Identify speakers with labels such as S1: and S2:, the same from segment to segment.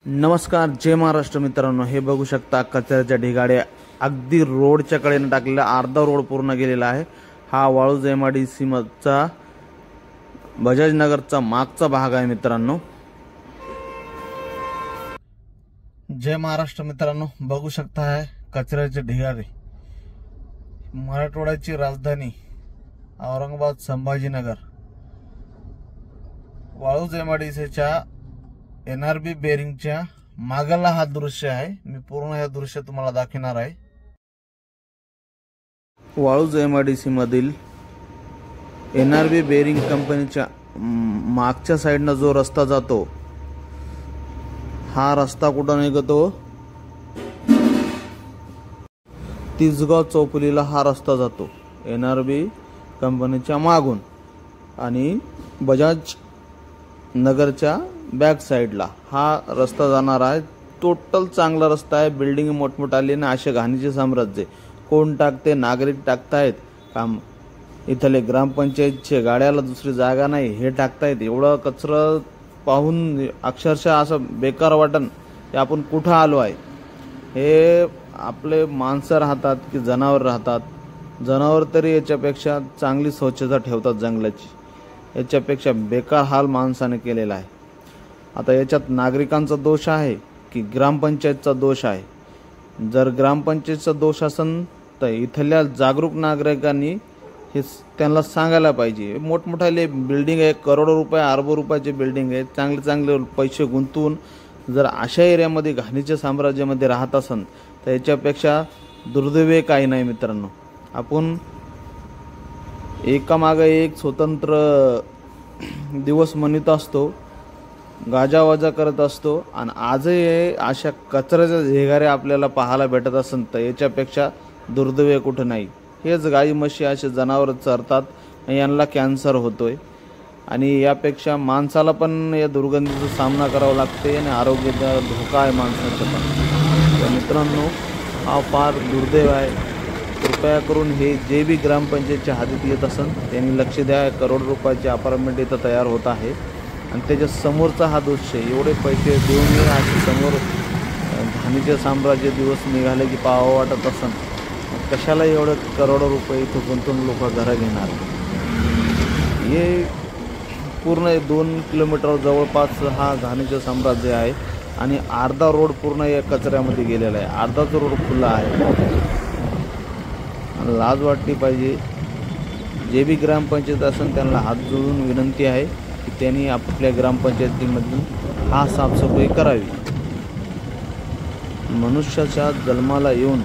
S1: नमस्कार, जय महाराष्ट्र मित्रांनो. हे बघू शकता कचऱ्याच्या ढिगाड्या अगदी रोडच्या कडेने टाकलेला अर्धा रोड पूर्ण गेलेला आहे. हा वाळूज MIDC मधचा बजाज नगरचा मागचा भाग आहे मित्रांनो. जय महाराष्ट्र मित्रांनो, बघू शकता आहे कचऱ्याचे ढिगारे. मराठवाड्याची राजधानी औरंगाबाद संभाजीनगर वाळूज MIDCच्या NRB बेरिंगच्या मागला हा दृश्य आहे. मी पूर्ण हे दृश्य तुम्हाला दाखवणार आहे. वाळूज MIDC मधील NRB बेरिंग कंपनीच्या मागच्या साइडने जो रस्ता जातो, हा रस्ता कुठं निघतो? तिसगाव चौफुलीला हा रस्ता जातो NRB कंपनीच्या मागून, आणि बजाज नगरच्या बॅक साइडला हा रस्ता जाणार आहे. टोटल चांगला रस्ता आहे. बिल्डिंग मोठमोठाले ना असे घाणीचे साम्राज्य कोण टाकते? नागरिक टाकतायत काम. इथले ग्रामपंचायतचे गाड्याला दुसरी जागा नाही, हे टाकतायत. एवढं कचरा पाहून अक्षरशः असं बेकार वाटन की आपण कुठं आलो आहे. हे आपले माणसं राहतात की जनावर राहतात? जनावर तरी याच्यापेक्षा चांगली स्वच्छता ठेवतात जंगलाची. याच्यापेक्षा बेकार हाल माणसाने केलेला आहे. आता याच्यात नागरिकांचा दोष आहे की ग्रामपंचायतचा दोष आहे? जर ग्रामपंचायतचा दोष असेल तर इथल्या जागरूक नागरिकांनी हे त्यांना सांगायला पाहिजे. मोठमोठाले बिल्डिंग आहे, करोडो रुपये अरबो रुपयाचे बिल्डिंग आहे. चांगले चांगले पैसे गुंतवून जर अशा एरियामध्ये घाणीच्या साम्राज्यामध्ये राहत असेल तर याच्यापेक्षा दुर्दैव काही नाही मित्रांनो. आपण एकामागे एक स्वतंत्र दिवस म्हणत असतो, गाजावाजा करत असतो, आणि आजही अशा कचऱ्याच्या ढिगारे आपल्याला पाहायला भेटत असेल तर याच्यापेक्षा दुर्दैव कुठं नाही. हेच गाई म्हशी असे जनावर चरतात, यांना कॅन्सर होतोय, आणि यापेक्षा माणसाला पण या दुर्गंधीचा सामना करावा लागते आणि आरोग्याचा धोका आहे माणसाचा पण. तर मित्रांनो, हा फार दुर्दैव आहे. कृपया करून हे जे बी ग्रामपंचायतच्या हद्दीत येत असेल त्यांनी लक्ष द्या. करोड रुपयाचे अपार्टमेंट इथं तयार होत आहे, आणि त्याच्या समोरचा हा दृश्य. एवढे पैसे देऊन असे समोर घाणीचे साम्राज्य दिवस निघाले की पाहावं वाटत असेल. कशाला एवढं करोडो रुपये इथं गुंतवून लोक घरं घेणार? हे पूर्ण 2 किलोमीटर जवळपास हा घाणीचे साम्राज्य आहे, आणि अर्धा रोड पूर्ण या कचऱ्यामध्ये गेलेला आहे. अर्धाच रोड खुला आहे. लाज वाटली पाहिजे. जे बी ग्रामपंचायत असेल त्यांना हात जोडून विनंती आहे की त्यांनी आपल्या ग्रामपंचायतीमधून हा साफसफाई करावी. मनुष्याच्या जन्माला येऊन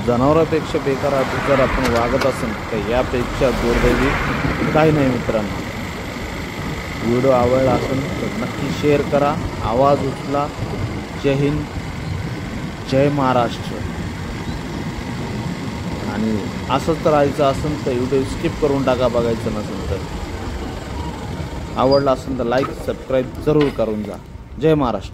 S1: जनावरांपेक्षा बेकार जर आपण वागत असेल तर यापेक्षा दुर्दैवी काही नाही मित्रांनो. व्हिडिओ आवडला असेल तर नक्की शेअर करा, आवाज उचला. जय हिंद, जय महाराष्ट्र. आणि असंच राहायचं असेल तर व्हिडिओ स्किप करून टाका, बघायचं नसेल तर. आवडला असेल तर लाईक सबस्क्राईब जरूर करून जा. जय महाराष्ट्र.